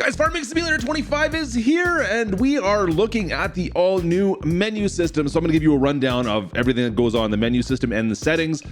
Guys, Farming Simulator 25 is here, and we are looking at the all-new menu system. So I'm going to give you a rundown of everything that goes on in the menu system and the settings,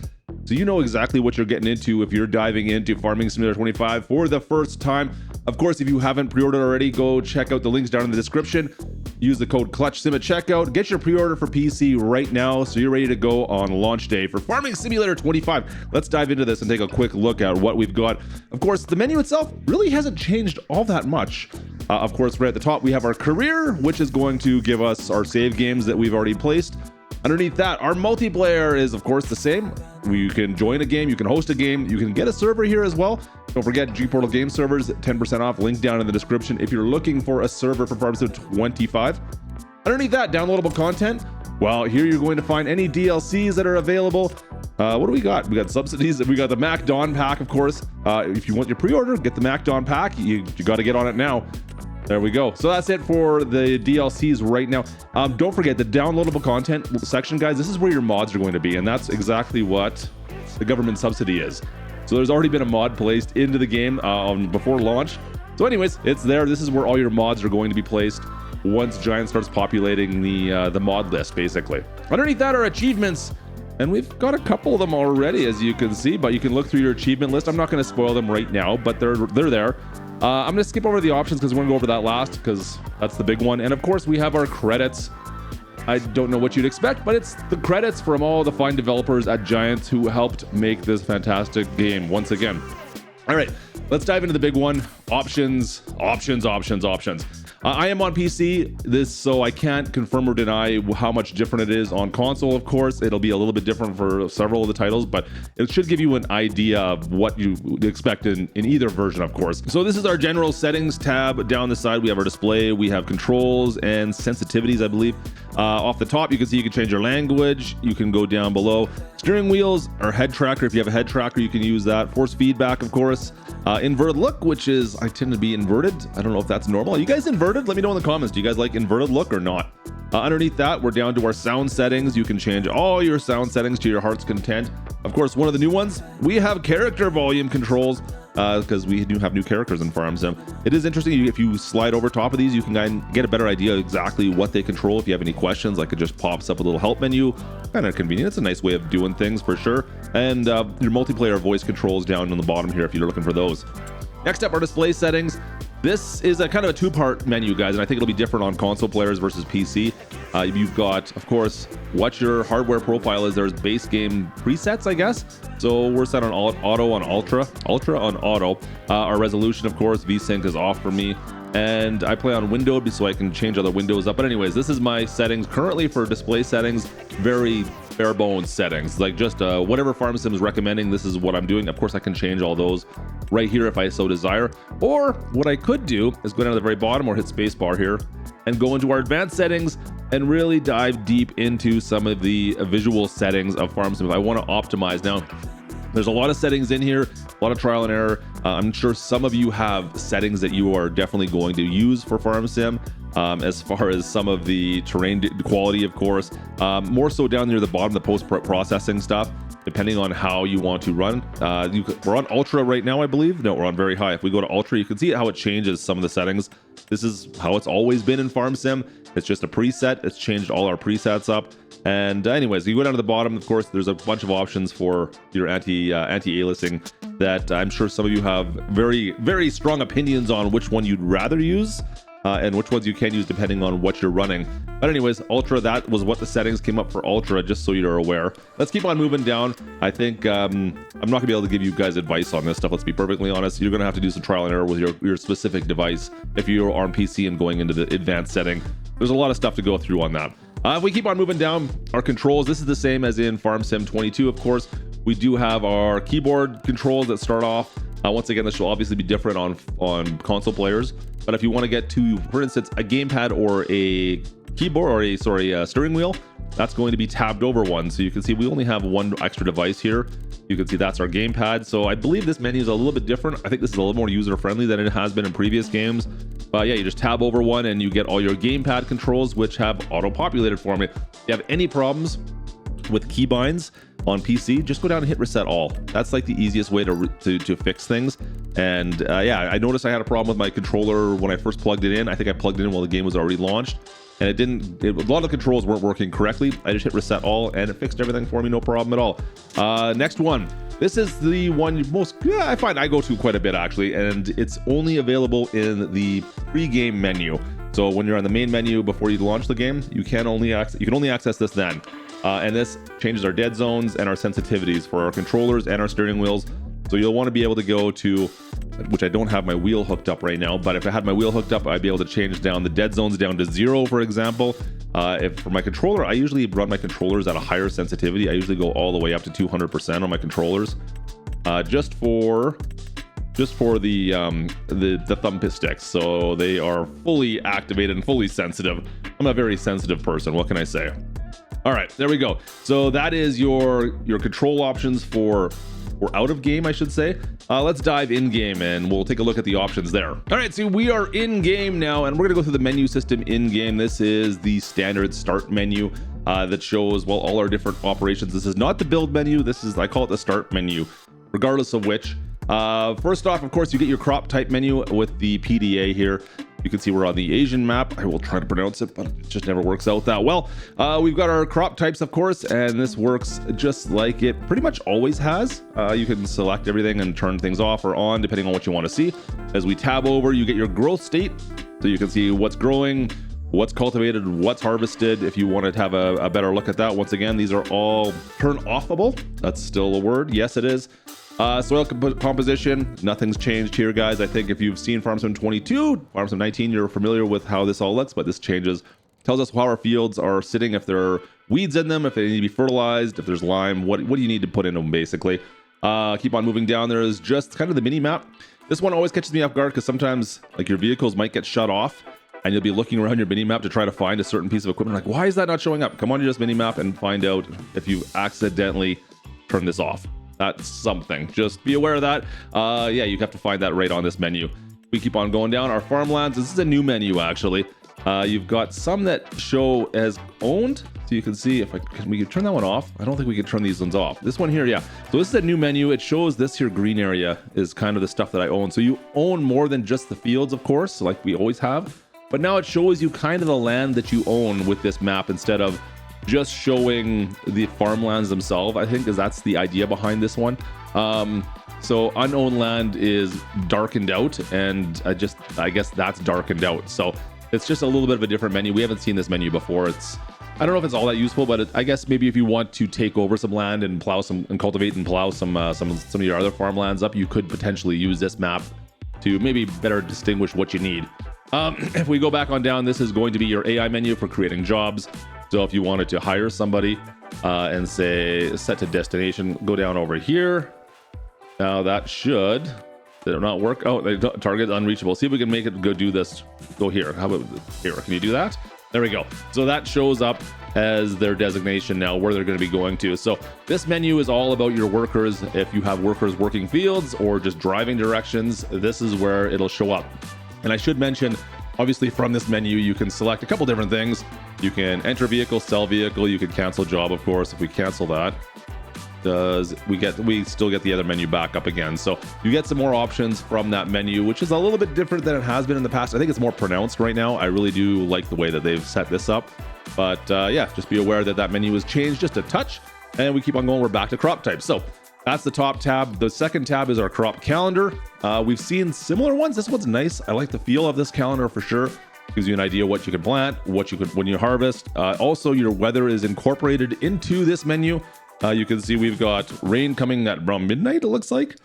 so you know exactly what you're getting into if you're diving into Farming Simulator 25 for the first time. Of course, if you haven't pre-ordered already, go check out the links down in the description. Use the code KLUTCHSIM at checkout. Get your pre-order for PC right now so you're ready to go on launch day for Farming Simulator 25. Let's dive into this and take a quick look at what we've got. Of course, the menu itself really hasn't changed all that much. Of course, right at the top, we have our career, which is going to give us our save games that we've already placed. Underneath that, our multiplayer is, of course, the same. You can join a game, you can host a game, you can get a server here as well. Don't forget, G-Portal game servers, 10% off, link down in the description if you're looking for a server for Farming Sim 25. Underneath that, downloadable content. Well, here you're going to find any DLCs that are available. What do we got? We got subsidies. We got the Mac Dawn pack, of course. If you want your pre-order, get the Mac Dawn pack. You got to get on it now. There we go. So that's it for the DLCs right now. Don't forget the downloadable content section, guys. This is where your mods are going to be, and that's exactly what the government subsidy is. So there's already been a mod placed into the game before launch. So anyways, it's there. This is where all your mods are going to be placed once Giant starts populating the mod list, basically. Underneath that are achievements, and we've got a couple of them already, as you can see, but you can look through your achievement list. I'm not going to spoil them right now, but they're there. I'm going to skip over the options because we're going to go over that last, because that's the big one. And of course, we have our credits. I don't know what you'd expect, but it's the credits from all the fine developers at Giant who helped make this fantastic game once again. All right, let's dive into the big one. Options. I am on PC, so I can't confirm or deny how much different it is on console. Of course, it'll be a little bit different for several of the titles, but it should give you an idea of what you expect in either version, of course. So this is our general settings tab. Down the side, we have our display, we have controls and sensitivities, I believe. Off the top, you can see you can change your language. You can go down below. Steering wheels or head tracker. If you have a head tracker, you can use that. Force feedback, of course. Inverted look, which is, I tend to be inverted. I don't know if that's normal. Are you guys inverted? Let me know in the comments. Do you guys like inverted look or not? Underneath that, we're down to our sound settings. You can change all your sound settings to your heart's content. Of course, one of the new ones, we have character volume controls, because we do have new characters in Farm Sim. It is interesting, if you slide over top of these, you can get a better idea of exactly what they control. If you have any questions, like it just pops up a little help menu. Kind of convenient. It's a nice way of doing things for sure. And your multiplayer voice controls down on the bottom here if you're looking for those. Next up, our display settings. This is a kind of a two-part menu, guys, and I think it'll be different on console players versus PC. You've got, of course, what your hardware profile is. There's base game presets, I guess. So we're set on auto on ultra on auto. Our resolution, of course, VSync is off for me. And I play on windowed so I can change other windows up. But anyways, this is my settings currently for display settings. Very bare bones settings, like just whatever Farm Sim is recommending, this is what I'm doing. Of course, I can change all those right here if I so desire. Or what I could do is go down to the very bottom or hit spacebar here and go into our advanced settings and really dive deep into some of the visual settings of Farm Sim if I want to optimize. Now, there's a lot of settings in here, a lot of trial and error. I'm sure some of you have settings that you are definitely going to use for Farm Sim. As far as some of the terrain quality, of course, more so down near the bottom, the post-processing stuff, depending on how you want to run. We're on Ultra right now, I believe. No, we're on very high. If we go to Ultra, you can see how it changes some of the settings. This is how it's always been in Farm Sim. It's just a preset. It's changed all our presets up. And anyways, you go down to the bottom, of course, there's a bunch of options for your anti-aliasing that I'm sure some of you have very, very strong opinions on which one you'd rather use. And which ones you can use depending on what you're running. But anyways, Ultra, that was what the settings came up for Ultra, just so you're aware. Let's keep on moving down. I think I'm not gonna be able to give you guys advice on this stuff, let's be perfectly honest. You're gonna have to do some trial and error with your specific device if you're on PC and going into the advanced setting. There's a lot of stuff to go through on that. If we keep on moving down, our controls, this is the same as in Farm Sim 22, of course. We do have our keyboard controls that start off. Once again, this will obviously be different on console players. But if you want to get to, for instance, a gamepad or a keyboard or a steering wheel, that's going to be tabbed over one. So you can see we only have one extra device here. You can see that's our gamepad. So I believe this menu is a little bit different. I think this is a little more user-friendly than it has been in previous games. But yeah, you just tab over one and you get all your gamepad controls, which have auto-populated for me. If you have any problems with keybinds, on PC, just go down and hit reset all. That's like the easiest way to fix things. And yeah, I noticed I had a problem with my controller when I first plugged it in. I think I plugged it in while the game was already launched, and a lot of the controls weren't working correctly. I just hit reset all and it fixed everything for me, no problem at all. Next one. This is the one I find I go to quite a bit actually, and it's only available in the pre-game menu. So when you're on the main menu before you launch the game, you can only access this then. And this changes our dead zones and our sensitivities for our controllers and our steering wheels. So you'll want to be able to go to, which I don't have my wheel hooked up right now, but if I had my wheel hooked up, I'd be able to change down the dead zones down to 0, for example. If for my controller, I usually run my controllers at a higher sensitivity. I usually go all the way up to 200% on my controllers, just for the thumb sticks, so they are fully activated and fully sensitive. I'm a very sensitive person. What can I say? All right, there we go. So that is your control options for out of game, I should say. Let's dive in game and we'll take a look at the options there. All right, so we are in game now, and we're gonna go through the menu system in game. This is the standard start menu that shows, well, all our different operations. This is not the build menu. I call it the start menu, regardless of which. First off, of course, you get your crop type menu with the PDA here. You can see we're on the Asian map. I will try to pronounce it, but it just never works out that well. We've got our crop types, of course, and this works just like it pretty much always has. You can select everything and turn things off or on depending on what you want to see. As we tab over, you get your growth state, so you can see what's growing, what's cultivated, what's harvested. If you want to have a better look at that, once again, these are all turn offable. That's still a word. Yes, it is. Soil composition, nothing's changed here, guys. I think if you've seen Farm Sim 22, Farm Sim 19, you're familiar with how this all looks, but this changes. Tells us how our fields are sitting, if there are weeds in them, if they need to be fertilized, if there's lime, what do you need to put in them, basically. Keep on moving down. There is just kind of the mini map. This one always catches me off guard because sometimes like your vehicles might get shut off and you'll be looking around your mini map to try to find a certain piece of equipment. Like, why is that not showing up? Come on to just mini map and find out if you accidentally turn this off. That's something. Just be aware of that. Yeah, you have to find that right on this menu. We keep on going down. Our farmlands. This is a new menu, actually. You've got some that show as owned. So you can see if we can turn that one off. I don't think we can turn these ones off. This one here, yeah. So this is a new menu. It shows this here green area is kind of the stuff that I own. So you own more than just the fields, of course, like we always have. But now it shows you kind of the land that you own with this map instead of just showing the farmlands themselves, I think, is that's the idea behind this one. So unowned land is darkened out, and I guess that's darkened out. So it's just a little bit of a different menu. We haven't seen this menu before. I don't know if it's all that useful, but I guess maybe if you want to take over some land and plow some and cultivate and plow some of your other farmlands up, you could potentially use this map to maybe better distinguish what you need. If we go back on down, this is going to be your AI menu for creating jobs. So if you wanted to hire somebody and say set to destination, go down over here. Now that should not work. Oh, target unreachable. See if we can make it go do this. Go here. How about here? Can you do that? There we go. So that shows up as their designation now, where they're going to be going to. So this menu is all about your workers. If you have workers working fields or just driving directions, this is where it'll show up. And I should mention, obviously from this menu, you can select a couple different things. You can enter vehicle, sell vehicle. You can cancel job, of course. If we cancel that, we still get the other menu back up again. So you get some more options from that menu, which is a little bit different than it has been in the past. I think it's more pronounced right now. I really do like the way that they've set this up. But yeah, just be aware that menu has changed just a touch. And we keep on going. We're back to crop types. So that's the top tab. The second tab is our crop calendar. We've seen similar ones. This one's nice. I like the feel of this calendar for sure. Gives you an idea what you can plant, what you could when you harvest. Also, your weather is incorporated into this menu. You can see we've got rain coming at around midnight, it looks like.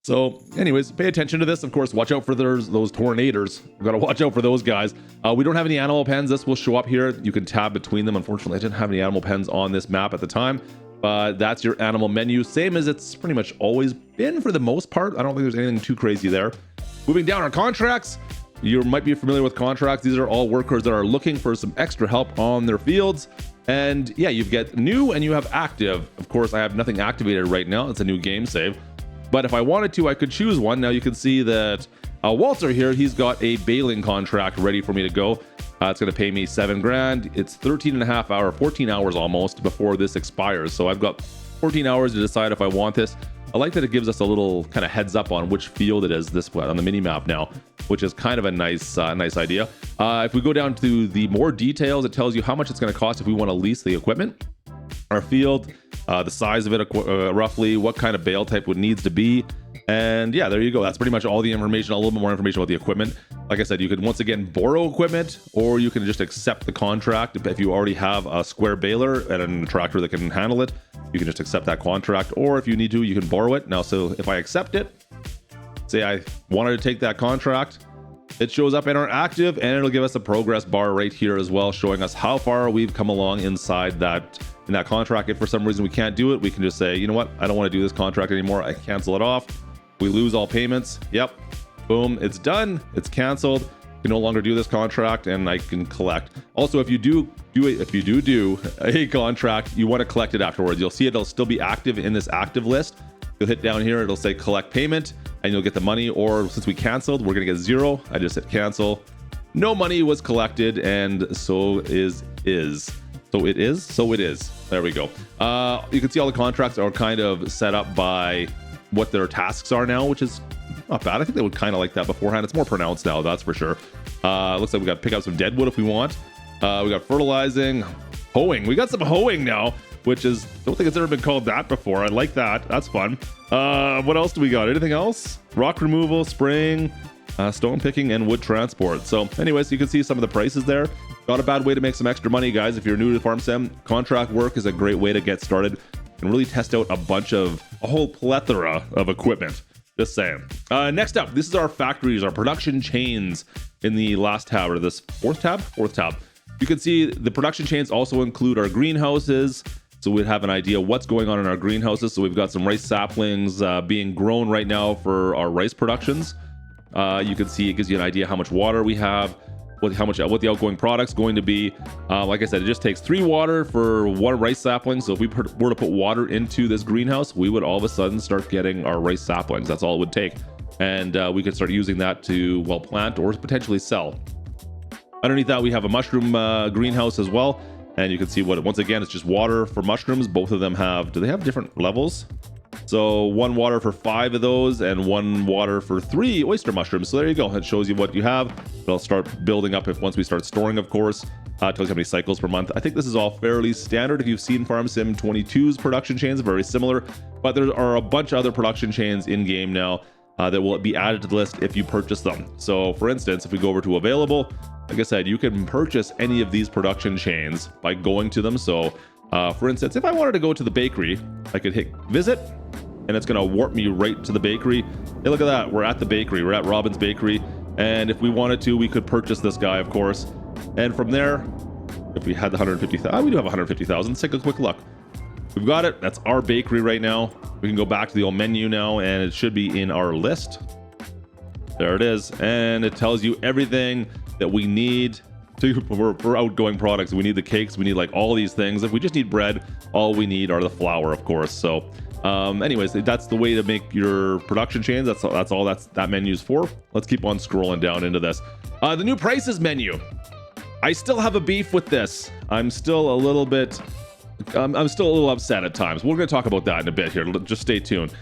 So anyways, pay attention to this. Of course, watch out for those tornadoes. We've got to watch out for those guys. We don't have any animal pens. This will show up here. You can tab between them. Unfortunately, I didn't have any animal pens on this map at the time. But that's your animal menu. Same as it's pretty much always been for the most part. I don't think there's anything too crazy there. Moving down, our contracts. You might be familiar with contracts. These are all workers that are looking for some extra help on their fields. And yeah, you get new and you have active. Of course, I have nothing activated right now. It's a new game save. But if I wanted to, I could choose one. Now you can see that Walter here, he's got a baling contract ready for me to go. It's going to pay me $7,000. It's 13 and a half hours, 14 hours almost before this expires. So I've got 14 hours to decide if I want this. I like that it gives us a little kind of heads up on which field it is this on the mini map now, which is kind of a nice idea. If we go down to the more details, it tells you how much it's going to cost if we want to lease the equipment, our field, the size of it roughly, what kind of bale type would needs to be. And yeah, there you go. That's pretty much all the information, a little bit more information about the equipment. Like I said, you can once again borrow equipment, or you can just accept the contract. If you already have a square baler and a tractor that can handle it, you can just accept that contract. Or if you need to, you can borrow it. Now, so if I accept it, say I wanted to take that contract, it shows up in our active, and it'll give us a progress bar right here as well, showing us how far we've come along inside that contract. If for some reason we can't do it, we can just say, you know what, I don't want to do this contract anymore. I cancel it off. We lose all payments. Yep. Boom. It's done. It's canceled. You can no longer do this contract, and I can collect. Also, if you do a contract, you want to collect it afterwards. You'll see it'll still be active in this active list. You'll hit down here. It'll say collect payment, and you'll get the money. Or since we canceled, we're going to get 0. I just hit cancel. No money was collected, and so it is. There we go. You can see all the contracts are kind of set up by what their tasks are now, which is not bad. I think they would kind of like that beforehand. It's more pronounced now, that's for sure. Looks like we got to pick up some deadwood if we want. We got fertilizing, hoeing. We got some hoeing now, which is, don't think it's ever been called that before. I like that. That's fun. What else do we got? Anything else? Rock removal, spraying, stone picking, and wood transport. So anyways, you can see some of the prices there. Not a bad way to make some extra money, guys. If you're new to Farm Sim, contract work is a great way to get started and really test out a whole plethora of equipment. Just saying. Next up, this is our factories, our production chains in the last tab, or this fourth tab. You can see the production chains also include our greenhouses. So we'd have an idea what's going on in our greenhouses. So we've got some rice saplings being grown right now for our rice productions. You can see it gives you an idea how much water we have, what the outgoing product's going to be. Like I said, it just takes 3 water for 1 rice sapling. So if we were to put water into this greenhouse, we would all of a sudden start getting our rice saplings. That's all it would take. And we could start using that to, well, plant or potentially sell. Underneath that, we have a mushroom greenhouse as well. And you can see once again, it's just water for mushrooms. Both of them do they have different levels? So 1 water for 5 of those, and 1 water for 3 oyster mushrooms. So there you go. It shows you what you have. It'll start building up once we start storing, of course. Tells you how many cycles per month. I think this is all fairly standard. If you've seen Farm Sim 22's production chains, very similar. But there are a bunch of other production chains in game now that will be added to the list if you purchase them. So for instance, if we go over to available, like I said, you can purchase any of these production chains by going to them. So for instance, if I wanted to go to the bakery, I could hit visit, and it's going to warp me right to the bakery. Hey, look at that. We're at the bakery. We're at Robin's Bakery. And if we wanted to, we could purchase this guy, of course. And from there, if we had the 150,000, we do have 150,000. Let's take a quick look. We've got it. That's our bakery right now. We can go back to the old menu now, and it should be in our list. There it is. And it tells you everything that we need for outgoing products. We need the cakes. We need like all these things. If we just need bread, all we need are the flour, of course. So anyways, that's the way to make your production chains. That's all that menu's for. Let's keep on scrolling down into this. The new prices menu. I still have a beef with this. I'm still a little upset at times. We're going to talk about that in a bit here. Just stay tuned.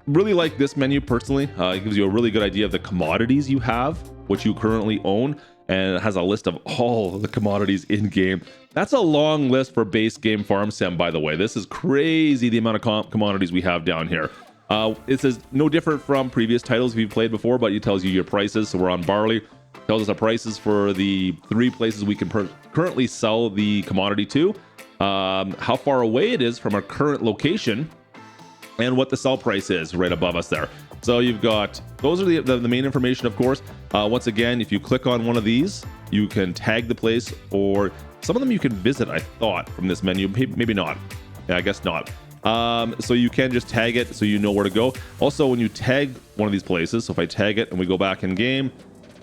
Really like this menu personally. It gives you a really good idea of the commodities you have, what you currently own, and it has a list of all the commodities in game. That's a long list for base game Farm Sim, by the way. This is crazy, the amount of commodities we have down here. It says no different from previous titles if you've played before, but it tells you your prices. So we're on barley. It tells us the prices for the 3 places we can currently sell the commodity to, how far away it is from our current location, and what the sell price is right above us there. So you've got, those are the main information, of course. Once again, if you click on one of these, you can tag the place, or some of them you can visit, I thought, from this menu. Maybe not. Yeah, I guess not. So you can just tag it so you know where to go. Also, when you tag one of these places, so if I tag it and we go back in game,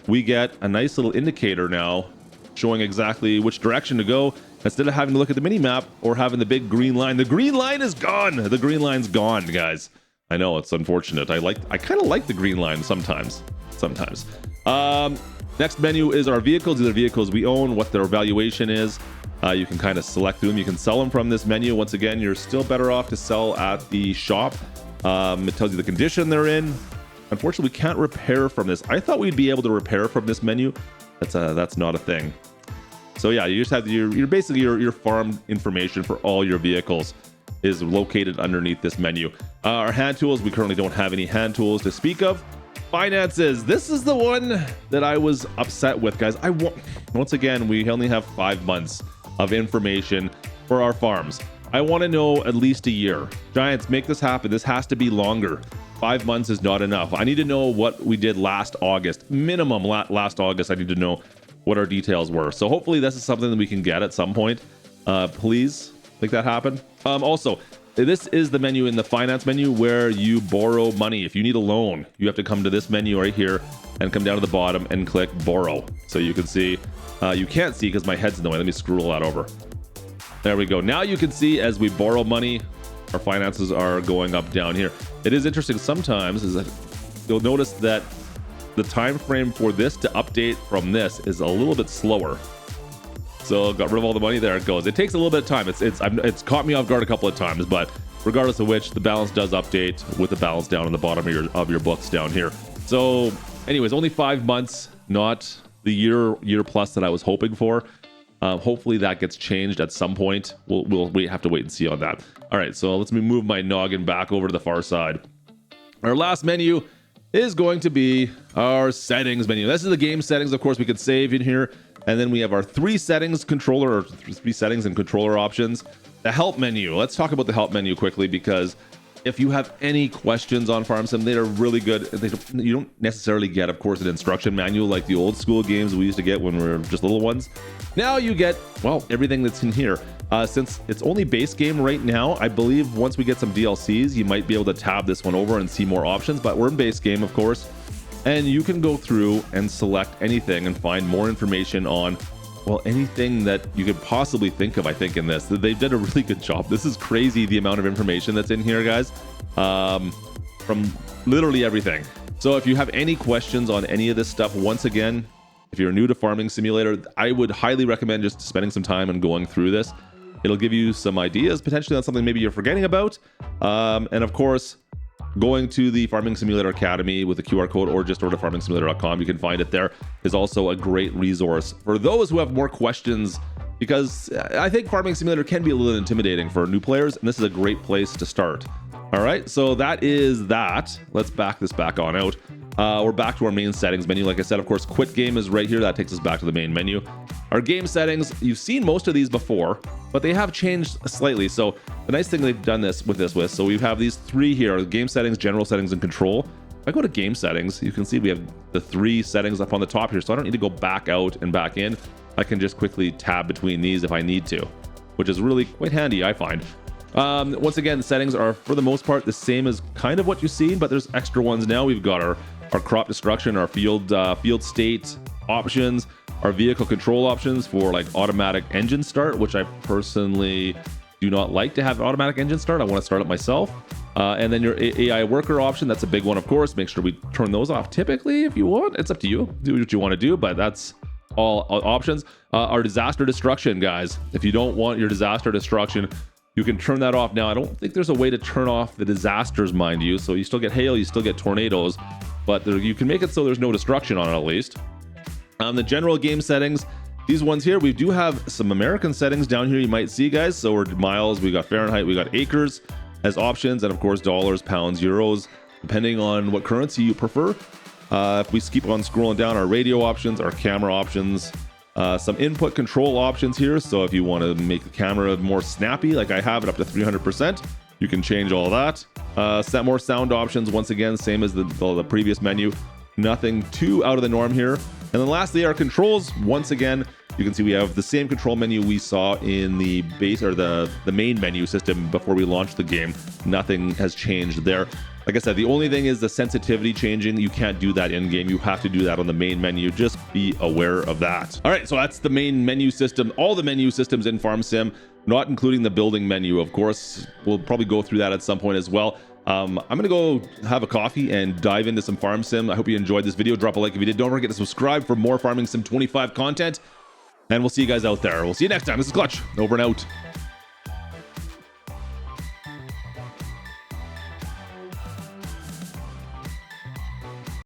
we get a nice little indicator now showing exactly which direction to go, instead of having to look at the mini map or having the big green line. The green line is gone. The green line's gone, guys. I know, it's unfortunate. I kind of like the green line sometimes. Next menu is our vehicles. These are vehicles we own, what their valuation is. You can kind of select through them. You can sell them from this menu. Once again, you're still better off to sell at the shop. It tells you the condition they're in. Unfortunately, we can't repair from this. I thought we'd be able to repair from this menu. That's not a thing. So yeah, you just have your basically your farm information for all your vehicles is located underneath this menu. Our hand tools, we currently don't have any hand tools to speak of. Finances, this is the one that I was upset with, guys. Once again, we only have 5 months of information for our farms. I want to know at least a year. Giants, make this happen. This has to be longer. 5 months is not enough. I need to know what we did last August. Minimum last August, I need to know what our details were. So hopefully this is something that we can get at some point. Please make that happen. Also, this is the menu in the finance menu where you borrow money. If you need a loan, you have to come to this menu right here and come down to the bottom and click borrow. So you can see, you can't see because my head's in the way. Let me scroll that over. There we go. Now you can see as we borrow money, our finances are going up down here. It is interesting sometimes is that you'll notice that the time frame for this to update from this is a little bit slower. So got rid of all the money. There it goes. It takes a little bit of time. It's caught me off guard a couple of times, but regardless of which, the balance does update with the balance down on the bottom of your books down here. So anyways, only 5 months, not the year plus that I was hoping for. Hopefully that gets changed at some point. We'll have to wait and see on that. All right, so let's move my noggin back over to the far side. Our last menu is going to be our settings menu. This is the game settings. Of course, we could save in here. And then we have our 3 settings controller, or 3 settings and controller options. The help menu. Let's talk about the help menu quickly, because if you have any questions on Farm Sim, they are really good. You don't necessarily get, of course, an instruction manual like the old school games we used to get when we were just little ones. Now you get, well, everything that's in here. Since it's only base game right now, I believe once we get some DLCs, you might be able to tab this one over and see more options, but we're in base game, of course. And you can go through and select anything and find more information on, well, anything that you could possibly think of, I think, in this. They did a really good job. This is crazy, the amount of information that's in here, guys, from literally everything. So if you have any questions on any of this stuff, once again, if you're new to Farming Simulator, I would highly recommend just spending some time and going through this. It'll give you some ideas, potentially on something maybe you're forgetting about. And of course, going to the Farming Simulator Academy with the QR code, or just over to farmingsimulator.com, you can find it there, is also a great resource for those who have more questions, because I think Farming Simulator can be a little intimidating for new players, and this is a great place to start. All right, so that is that. Let's back this back on out. We're back to our main settings menu. Like I said, of course, quit game is right here. That takes us back to the main menu. Our game settings, you've seen most of these before, but they have changed slightly. So the nice thing they've done this with, so we have these 3 here: game settings, general settings, and control. If I go to game settings, you can see we have the 3 settings up on the top here. So I don't need to go back out and back in. I can just quickly tab between these if I need to, which is really quite handy, I find. Once again, the settings are for the most part the same as kind of what you've seen, but there's extra ones now. We've got our crop destruction, our field state options, our vehicle control options for like automatic engine start, which I personally do not like to have automatic engine start. I want to start it myself. And then your AI worker option, that's a big one, of course. Make sure we turn those off typically if you want. It's up to you. Do what you want to do, but that's all options. Our disaster destruction, guys. If you don't want your disaster destruction, you can turn that off. Now, I don't think there's a way to turn off the disasters, mind you. So you still get hail, you still get tornadoes, but you can make it so there's no destruction on it at least. The general game settings, these ones here, we do have some American settings down here you might see, guys. So we're miles, we got Fahrenheit, we got acres as options, and of course dollars, pounds, euros, depending on what currency you prefer. If we keep on scrolling down, our radio options, our camera options, some input control options here. So if you want to make the camera more snappy, like I have it up to 300%, you can change all that. Set more sound options, once again, same as the previous menu. Nothing too out of the norm here. And then lastly, our controls. Once again, you can see we have the same control menu we saw in the base, or the main menu system before we launched the game. Nothing has changed there. Like I said, the only thing is the sensitivity changing. You can't do that in game. You have to do that on the main menu. Just be aware of that. All right, so that's the main menu system. All the menu systems in Farm Sim, not including the building menu, of course. We'll probably go through that at some point as well. I'm gonna go have a coffee and dive into some farm sim. I hope you enjoyed this video. Drop a like if you did. Don't forget to subscribe for more Farming Sim 25 content, and we'll see you guys out there. We'll see you next time. This is Klutch, over and out.